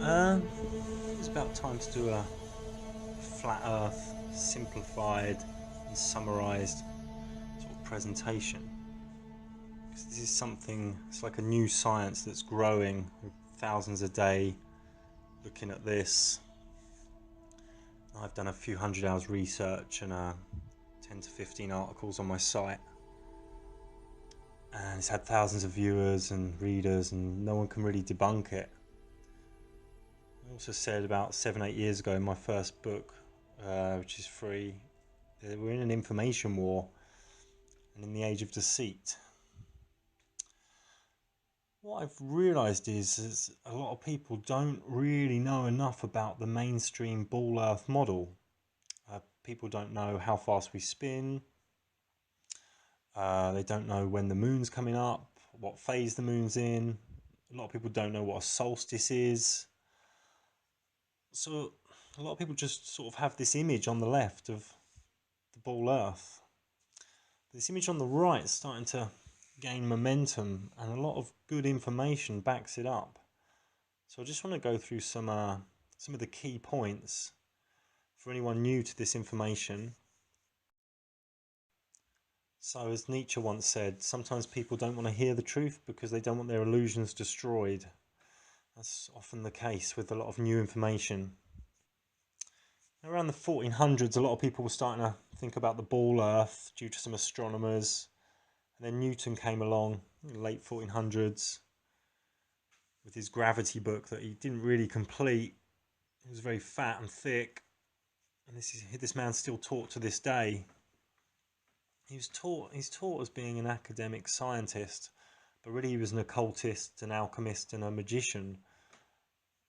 It's about time to do a flat earth, simplified and summarized sort of presentation. Because this is something, it's like a new science that's growing with thousands a day looking at this. I've done a few hundred hours research and 10 to 15 articles on my site. And it's had thousands of viewers and readers, and no one can really debunk it. I also said about 7-8 years ago in my first book, which is free, that we're in an information war and in the age of deceit. What I've realised is a lot of people don't really know enough about the mainstream ball earth model. People don't know how fast we spin. They don't know when the moon's coming up, what phase the moon's in. A lot of people don't know what a solstice is. So a lot of people just sort of have this image on the left of the ball earth. This image on the right is starting to gain momentum, and a lot of good information backs it up. So I just want to go through some of the key points for anyone new to this information. So as Nietzsche once said, sometimes people don't want to hear the truth because they don't want their illusions destroyed. That's often the case with a lot of new information. Around the 1400s, a lot of people were starting to think about the ball earth due to some astronomers. And then Newton came along in the late 1400s with his gravity book that he didn't really complete. It was very fat and thick. And this man's still taught to this day. He's taught as being an academic scientist, but really he was an occultist, an alchemist, and a magician.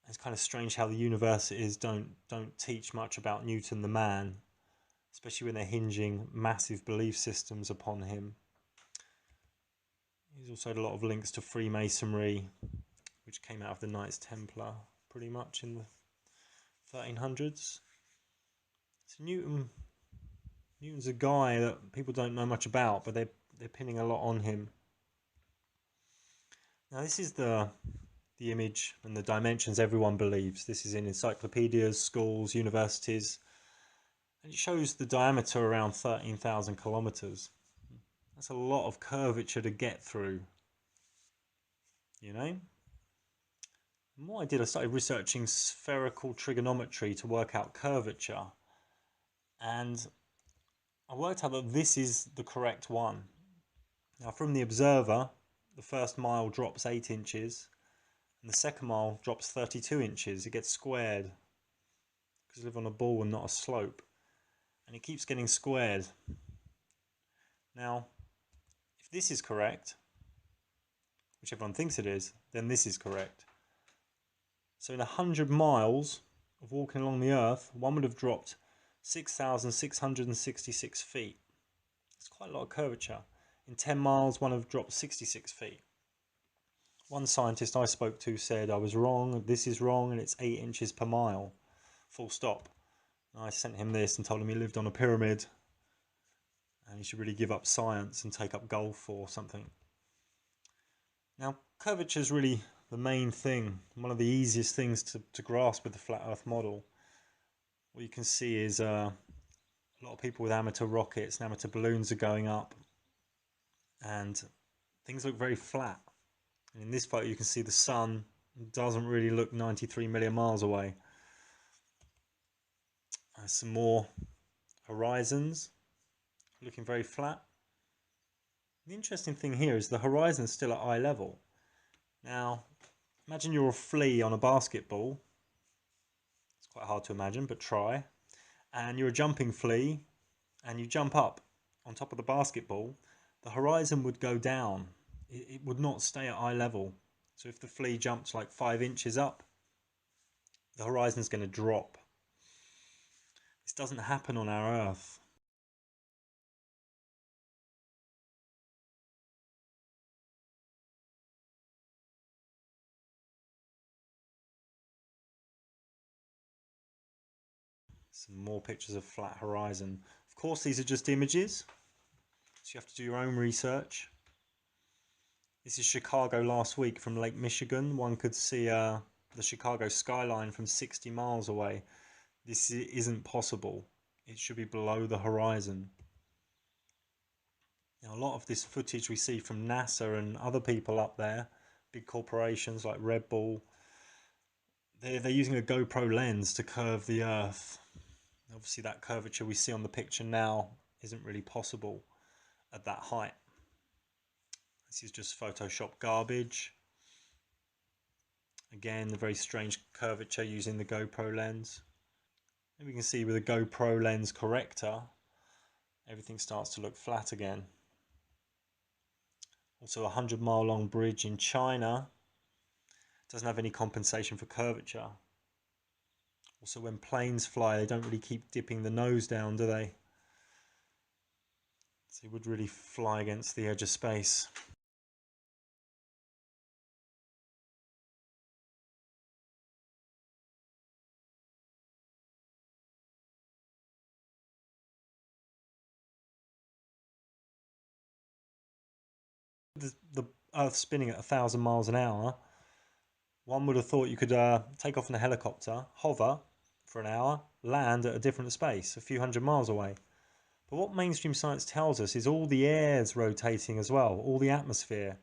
It's kind of strange how the universities don't teach much about Newton the man, especially when they're hinging massive belief systems upon him. He's also had a lot of links to Freemasonry, which came out of the Knights Templar pretty much in the 1300s. So Newton's a guy that people don't know much about, but they're pinning a lot on him. Now this is the image and the dimensions everyone believes. This is in encyclopedias, schools, universities, and it shows the diameter around 13,000 kilometers. That's a lot of curvature to get through, you know. And what I did, I started researching spherical trigonometry to work out curvature, and I worked out that this is the correct one. Now from the observer, the first mile drops 8 inches and the second mile drops 32 inches. It gets squared because you live on a ball and not a slope, and it keeps getting squared. Now if this is correct, which everyone thinks it is, then this is correct. So in 100 miles of walking along the earth, one would have dropped 6,666 feet. It's quite a lot of curvature. In 10 miles, one would have dropped 66 feet. One scientist I spoke to said I was wrong, this is wrong, and it's 8 inches per mile, full stop. And I sent him this and told him he lived on a pyramid and he should really give up science and take up golf or something. Now, curvature is really the main thing, one of the easiest things to grasp with the flat earth model. What you can see is a lot of people with amateur rockets and amateur balloons are going up, and things look very flat. And in this photo you can see the sun doesn't really look 93 million miles away. Some more horizons looking very flat. The interesting thing here is the horizon is still at eye level. Now imagine you're a flea on a basketball. It's quite hard to imagine, but try. And you're a jumping flea and you jump up on top of the basketball. The horizon would go down. It would not stay at eye level. So if the flea jumps like 5 inches up, the horizon is going to drop. This doesn't happen on our Earth. Some more pictures of flat horizon. Of course, these are just images, so you have to do your own research. This is Chicago last week from Lake Michigan. One could see the Chicago skyline from 60 miles away. This isn't possible. It should be below the horizon. Now, a lot of this footage we see from NASA and other people up there, big corporations like Red Bull, they're using a GoPro lens to curve the Earth. Obviously, that curvature we see on the picture now isn't really possible at that height. This is just Photoshop garbage. Again, the very strange curvature using the GoPro lens. And we can see with the GoPro lens corrector, everything starts to look flat again. Also, a 100-mile long bridge in China doesn't have any compensation for curvature. Also, when planes fly, they don't really keep dipping the nose down, do they? So it would really fly against the edge of space. The Earth spinning at 1,000 miles an hour, one would have thought you could take off in a helicopter, hover for an hour, land at a different space, a few hundred miles away. But what mainstream science tells us is all the air's rotating as well, all the atmosphere.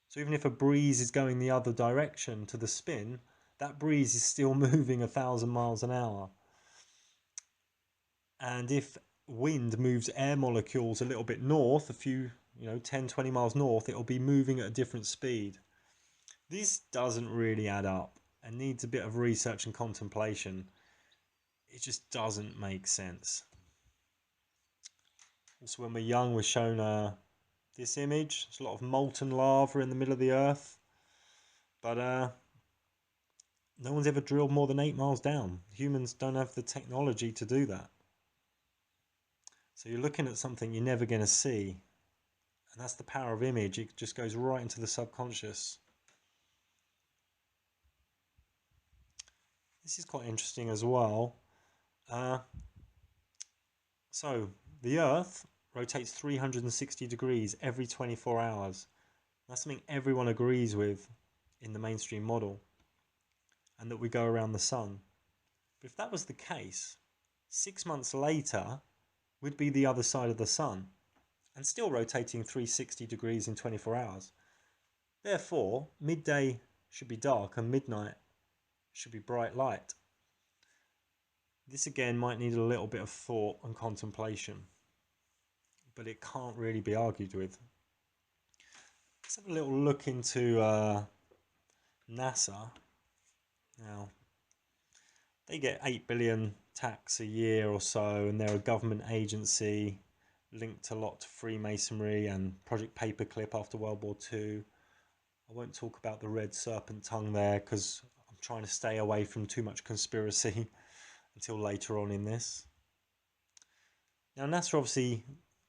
So even if a breeze is going the other direction to the spin, that breeze is still moving 1,000 miles an hour. And if wind moves air molecules a little bit north, a few, 10, 20 miles north, it'll be moving at a different speed. This doesn't really add up and needs a bit of research and contemplation. It just doesn't make sense. Also, when we're young, we're shown this image. There's a lot of molten lava in the middle of the earth. But no one's ever drilled more than 8 miles down. Humans don't have the technology to do that. So you're looking at something you're never going to see. And that's the power of image. It just goes right into the subconscious. This is quite interesting as well. So the Earth rotates 360 degrees every 24 hours. That's something everyone agrees with in the mainstream model, and that we go around the sun. But if that was the case, 6 months later, we'd be the other side of the sun and still rotating 360 degrees in 24 hours. Therefore, midday should be dark and midnight should be bright light. This again might need a little bit of thought and contemplation, but it can't really be argued with. Let's have a little look into NASA. Now, they get 8 billion tax a year or so, and they're a government agency linked a lot to Freemasonry and Project Paperclip after World War II. I won't talk about the red serpent tongue there because I'm trying to stay away from too much conspiracy until later on in this. Now, NASA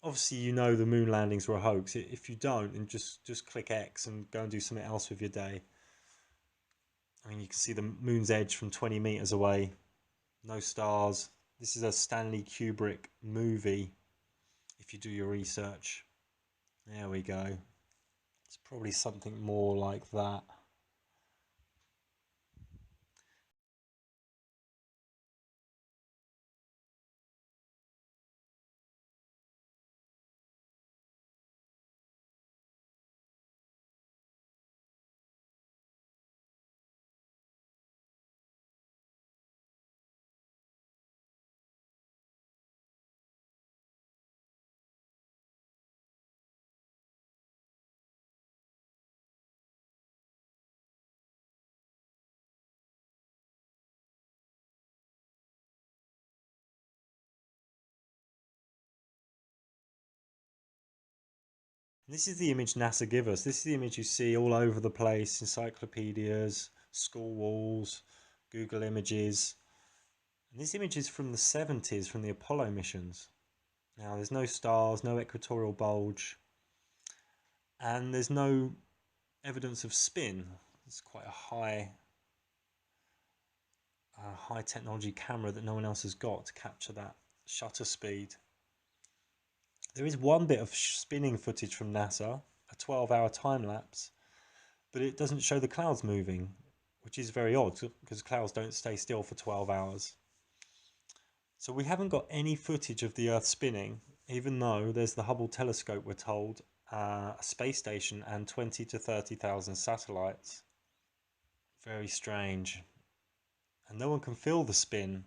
obviously you know the moon landings were a hoax. If you don't, then just click X and go and do something else with your day. I mean, you can see the moon's edge from 20 meters away. No stars. This is a Stanley Kubrick movie, if you do your research. There we go. It's probably something more like that. This is the image NASA give us. This is the image you see all over the place, encyclopedias, school walls, Google Images. And this image is from the 70s, from the Apollo missions. Now, there's no stars, no equatorial bulge, and there's no evidence of spin. It's quite a high technology camera that no one else has got to capture that shutter speed. There is one bit of spinning footage from NASA, a 12-hour time lapse, but it doesn't show the clouds moving. which is very odd because clouds don't stay still for 12 hours. So we haven't got any footage of the Earth spinning, even though there's the Hubble telescope, we're told, a space station and 20 to 30,000 satellites. Very strange. And no one can feel the spin.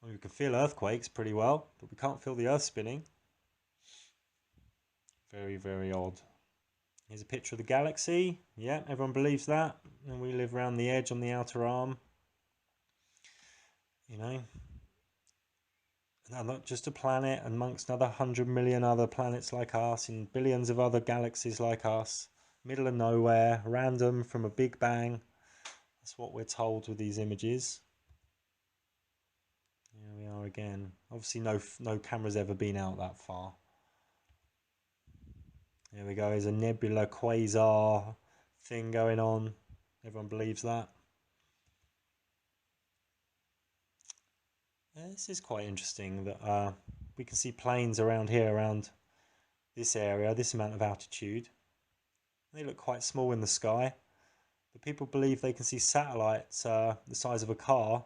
Well, we can feel earthquakes pretty well, but we can't feel the Earth spinning. Very, very odd. Here's a picture of the galaxy. Yeah, everyone believes that. And we live around the edge on the outer arm. You know, not just a planet amongst another 100 million other planets like us in billions of other galaxies like us. Middle of nowhere, random from a big bang. That's what we're told with these images. Here we are again. Obviously no camera's ever been out that far. Here we go, there's a nebula quasar thing going on. Everyone believes that. This is quite interesting that we can see planes around here, around this area, this amount of altitude. They look quite small in the sky, but people believe they can see satellites the size of a car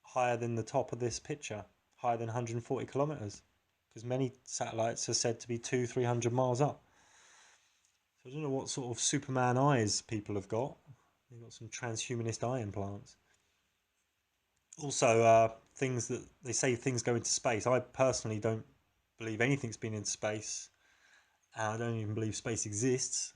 higher than the top of this picture, higher than 140 kilometers, because many satellites are said to be 200-300 miles up. So I don't know what sort of Superman eyes people have got. They've got some transhumanist eye implants. Also, things that they say things go into space. I personally don't believe anything's been in space. I don't even believe space exists.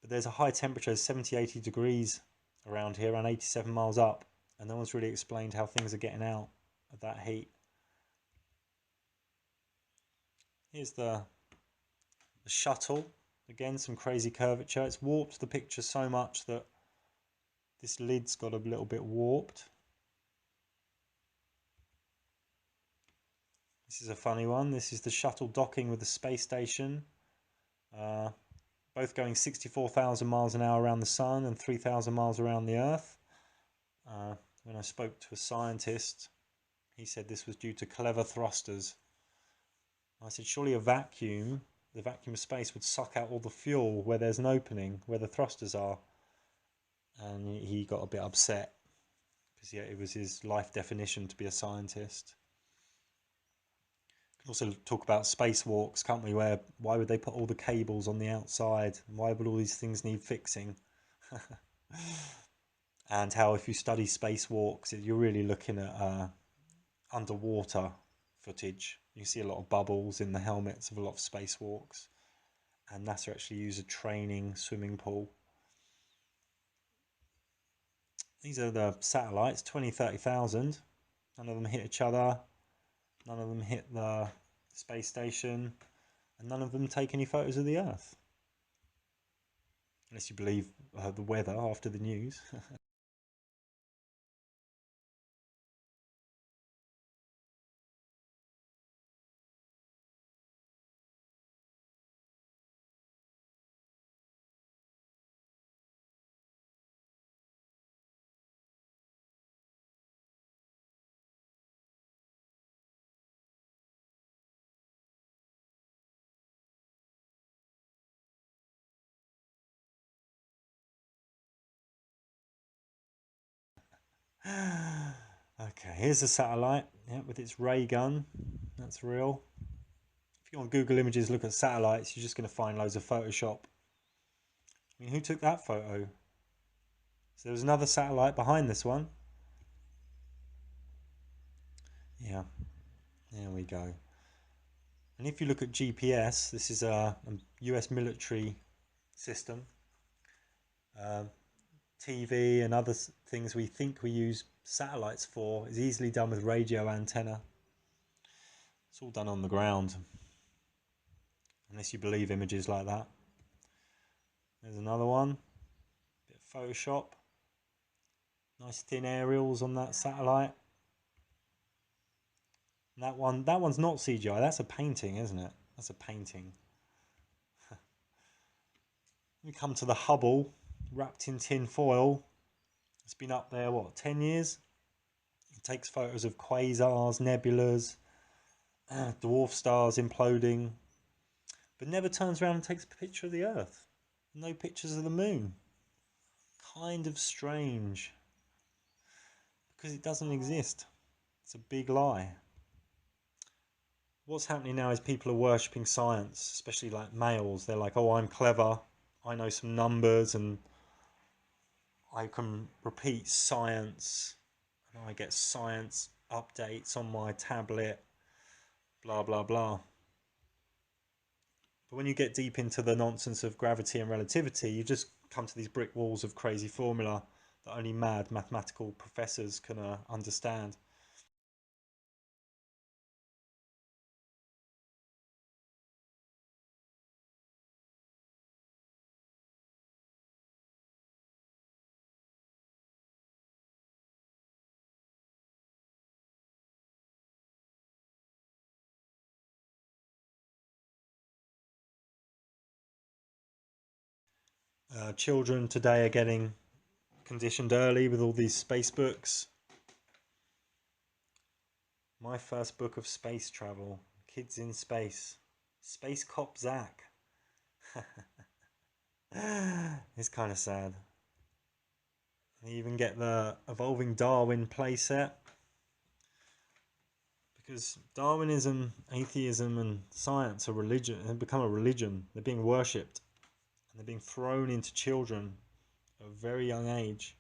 But there's a high temperature, 70, 80 degrees around here, around 87 miles up. And no one's really explained how things are getting out of that heat. Here's the shuttle. Again, some crazy curvature. It's warped the picture so much that this lid's got a little bit warped. This is a funny one. This is the shuttle docking with the space station. Both going 64,000 miles an hour around the sun and 3,000 miles around the Earth. When I spoke to a scientist, he said this was due to clever thrusters. I said, surely a vacuum, the vacuum of space, would suck out all the fuel where there's an opening, where the thrusters are. And he got a bit upset because it was his life definition to be a scientist. We can also talk about spacewalks, can't we? Why would they put all the cables on the outside? Why would all these things need fixing? And how if you study spacewalks, you're really looking at underwater footage. You see a lot of bubbles in the helmets of a lot of spacewalks. And NASA actually use a training swimming pool. These are the satellites, 20, 30,000. None of them hit each other. None of them hit the space station. And none of them take any photos of the Earth. Unless you believe the weather after the news. Okay, here's a satellite, yeah, with its ray gun. That's real. If you go on Google Images, look at satellites, you're just going to find loads of Photoshop. I mean, who took that photo? So there was another satellite behind this one. Yeah, there we go. And if you look at GPS, this is a US military system. TV and other things we think we use satellites for is easily done with radio antenna. It's all done on the ground, unless you believe images like that. There's another one, bit of Photoshop. Nice thin aerials on that satellite. And that one's not CGI. That's a painting, isn't it? That's a painting. We come to the Hubble, wrapped in tin foil. It's been up there, what, 10 years? It takes photos of quasars, nebulas, dwarf stars imploding, but never turns around and takes a picture of the Earth. No pictures of the moon. kind of strange because it doesn't exist. It's a big lie. What's happening now is people are worshipping science, especially like males. They're like, oh, I'm clever, I know some numbers, and I can repeat science, and I get science updates on my tablet, blah, blah, blah. But when you get deep into the nonsense of gravity and relativity, you just come to these brick walls of crazy formula that only mad mathematical professors can understand. Children today are getting conditioned early with all these space books. My first book of space travel, Kids in Space, Space Cop Zach. It's kind of sad. You even get the Evolving Darwin playset, because Darwinism, atheism, and science are religion. Have become a religion. They're being worshipped, and they're being thrown into children at a very young age.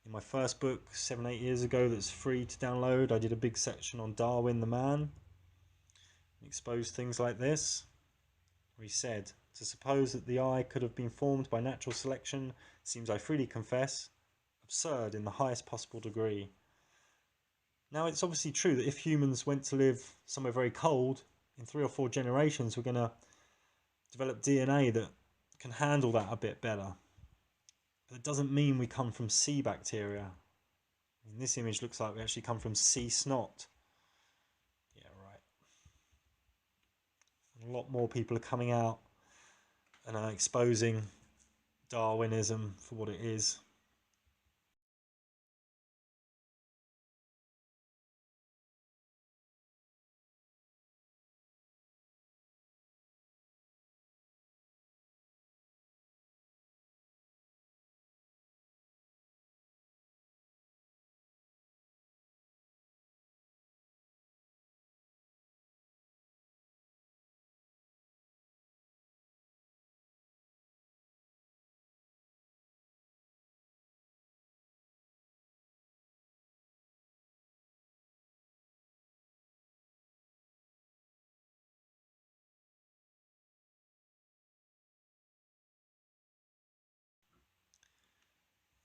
In my first book, 7-8 years ago, that's free to download, I did a big section on Darwin the man, and exposed things like this, where he said, "To suppose that the eye could have been formed by natural selection seems, I freely confess, absurd in the highest possible degree." Now, it's obviously true that if humans went to live somewhere very cold, in 3 or 4 generations, we're going to develop DNA that can handle that a bit better. But it doesn't mean we come from sea bacteria. In this image, looks like we actually come from sea snot. Yeah, right. And a lot more people are coming out and are exposing Darwinism for what it is.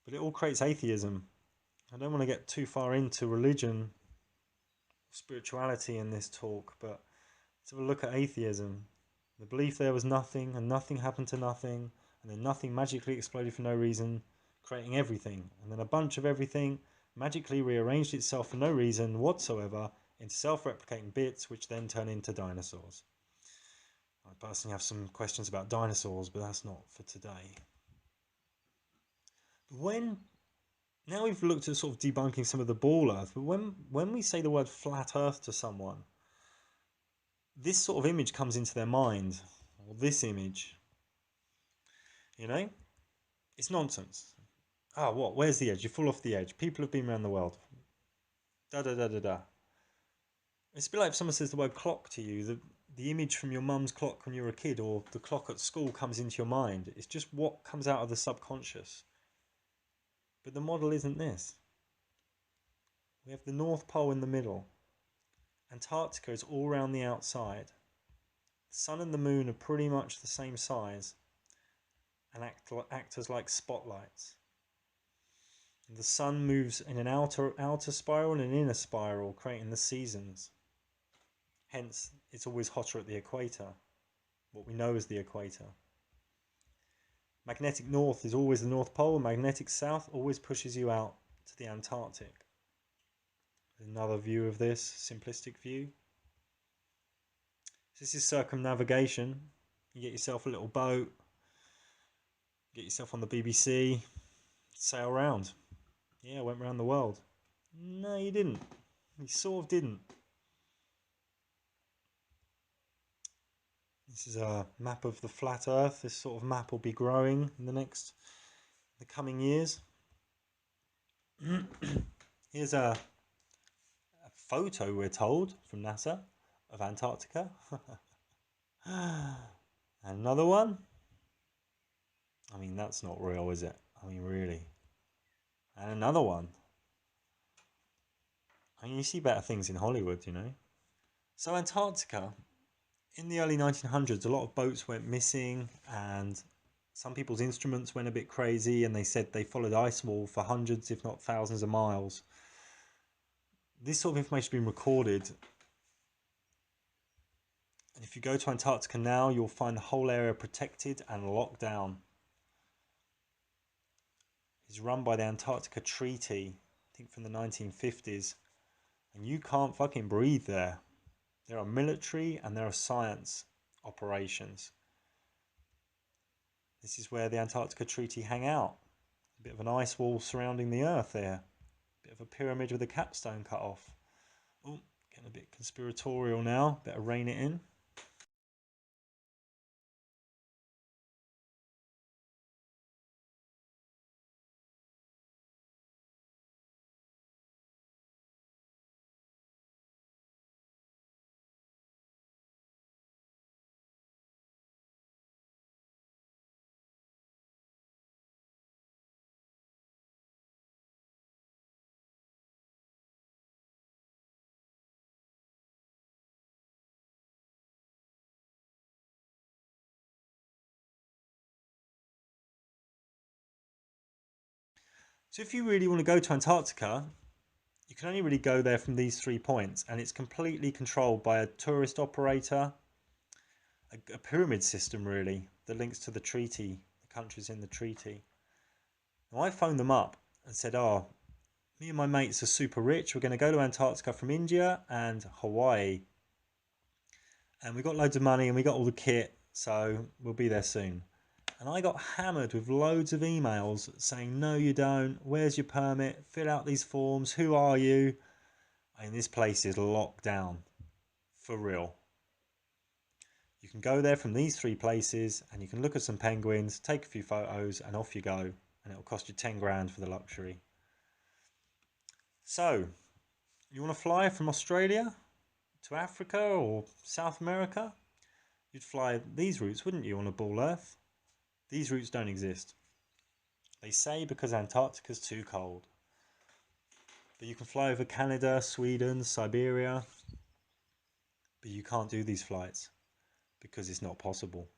But it all creates atheism. I don't want to get too far into religion, spirituality in this talk, but let's have a look at atheism. The belief there was nothing, and nothing happened to nothing, and then nothing magically exploded for no reason, creating everything, and then a bunch of everything magically rearranged itself for no reason whatsoever into self-replicating bits, which then turn into dinosaurs. I personally have some questions about dinosaurs, but that's not for today. When Now we've looked at sort of debunking some of the ball earth, but when we say the word flat earth to someone, this sort of image comes into their mind, or this image, you know? It's nonsense. Ah, what? Where's the edge? You fall off the edge. People have been around the world. Da da da da da. It's a bit like if someone says the word clock to you, the image from your mum's clock when you were a kid, or the clock at school comes into your mind. It's just what comes out of the subconscious. But the model isn't this. We have the North Pole in the middle. Antarctica is all around the outside. The sun and the moon are pretty much the same size and act as like spotlights. The sun moves in an outer spiral and an inner spiral, creating the seasons. Hence, it's always hotter at the equator, what we know as the equator. Magnetic north is always the North Pole, and magnetic south always pushes you out to the Antarctic. Another view of this, simplistic view. This is circumnavigation. You get yourself a little boat, get yourself on the BBC, sail around. Yeah, I went around the world. No, you didn't. You sort of didn't. This is a map of the flat earth. This sort of map will be growing in the next the coming years. Here's a photo, we're told, from NASA of Antarctica. Another one. I mean, that's not real, is it? I mean, really. And another one. I mean, you see better things in Hollywood, you know. So Antarctica, in the early 1900s, a lot of boats went missing, and some people's instruments went a bit crazy, and they said they followed ice wall for hundreds, if not thousands of miles. This sort of information has been recorded. And if you go to Antarctica now, you'll find the whole area protected and locked down. It's run by the Antarctica Treaty, I think from the 1950s. And you can't fucking breathe there. There are military and there are science operations. This is where the Antarctica Treaty hang out. A bit of an ice wall surrounding the Earth there. A bit of a pyramid with a capstone cut off. Oh, getting a bit conspiratorial now. Better rein it in. So if you really want to go to Antarctica, you can only really go there from these 3 points, and it's completely controlled by a tourist operator, a pyramid system really, that links to the treaty, the countries in the treaty. Now I phoned them up and said, oh, me and my mates are super rich, we're going to go to Antarctica from India and Hawaii, and we got loads of money and we got all the kit, so we'll be there soon. And I got hammered with loads of emails saying, no you don't, where's your permit, fill out these forms, who are you? I mean, this place is locked down, for real. You can go there from these 3 places and you can look at some penguins, take a few photos and off you go, and it'll cost you 10 grand for the luxury. So, you want to fly from Australia to Africa or South America? You'd fly these routes, wouldn't you, on a ball Earth? These routes don't exist. They say because Antarctica's too cold. But you can fly over Canada, Sweden, Siberia, but you can't do these flights because it's not possible.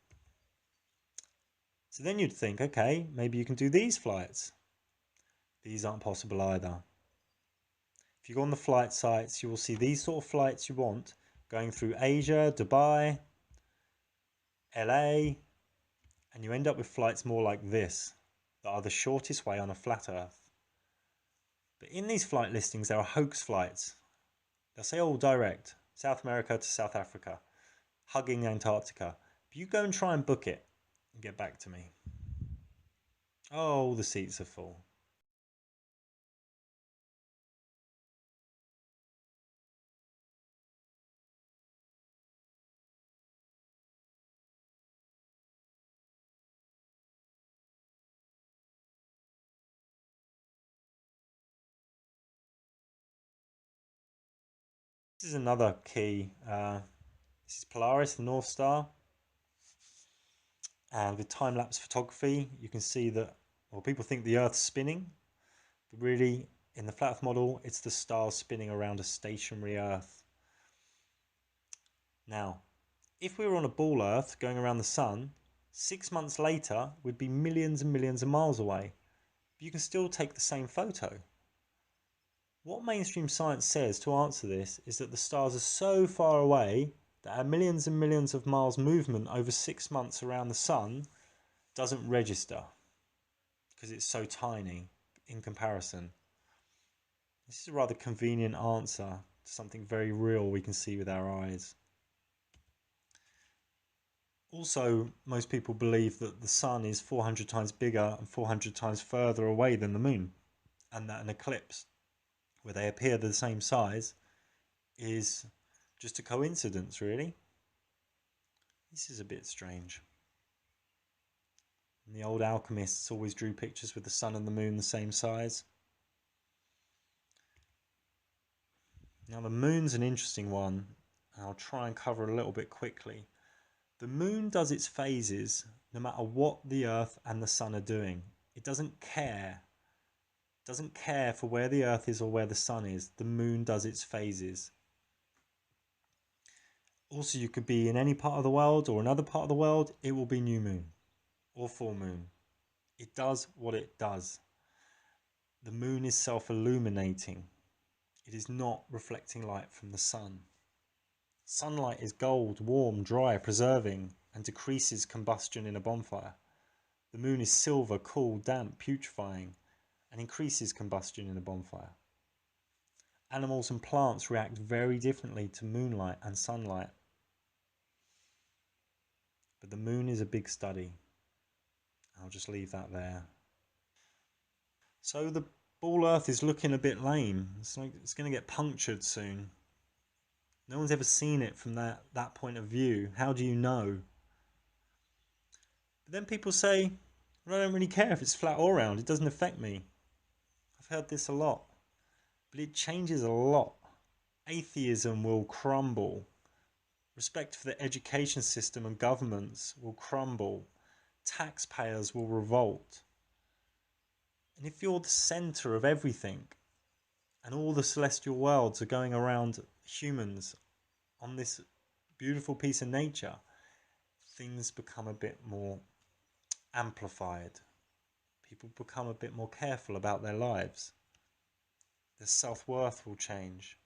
So then you'd think, okay, maybe you can do these flights. These aren't possible either. If you go on the flight sites, you will see these sort of flights you want going through Asia, Dubai, LA, and you end up with flights more like this that are the shortest way on a flat Earth. But in these flight listings, there are hoax flights. They'll say, oh, direct, South America to South Africa, hugging Antarctica. But you go and try and book it and get back to me. Oh, the seats are full. This is another key. This is Polaris, the North Star. And with time-lapse photography, you can see that, well, people think the Earth's spinning, but really, in the flat Earth model, it's the stars spinning around a stationary Earth. Now, if we were on a ball Earth going around the sun, 6 months later, we'd be millions and millions of miles away. But you can still take the same photo. What mainstream science says to answer this is that the stars are so far away that our millions and millions of miles movement over 6 months around the sun doesn't register because it's so tiny in comparison. This is a rather convenient answer to something very real we can see with our eyes. Also, most people believe that the sun is 400 times bigger and 400 times further away than the moon, and that an eclipse, where they appear the same size, is just a coincidence, really. This is a bit strange. And the old alchemists always drew pictures with the sun and the moon the same size. Now the moon's an interesting one. I'll try and cover a little bit quickly. The moon does its phases no matter what the earth and the sun are doing. It doesn't care. It doesn't care for where the earth is or where the sun is. The moon does its phases. Also, you could be in any part of the world or another part of the world, it will be new moon or full moon. It does what it does. The moon is self-illuminating. It is not reflecting light from the sun. Sunlight is gold, warm, dry, preserving, and decreases combustion in a bonfire. The moon is silver, cool, damp, putrefying, and increases combustion in a bonfire. Animals and plants react very differently to moonlight and sunlight. But the moon is a big study. I'll just leave that there. So the ball Earth is looking a bit lame. It's like it's going to get punctured soon. No one's ever seen it from that point of view. How do you know? But then people say, well, I don't really care if it's flat or round. It doesn't affect me. I've heard this a lot. But it changes a lot. Atheism will crumble. Respect for the education system and governments will crumble. Taxpayers will revolt. And if you're the centre of everything, and all the celestial worlds are going around humans on this beautiful piece of nature, things become a bit more amplified. People become a bit more careful about their lives. Their self-worth will change.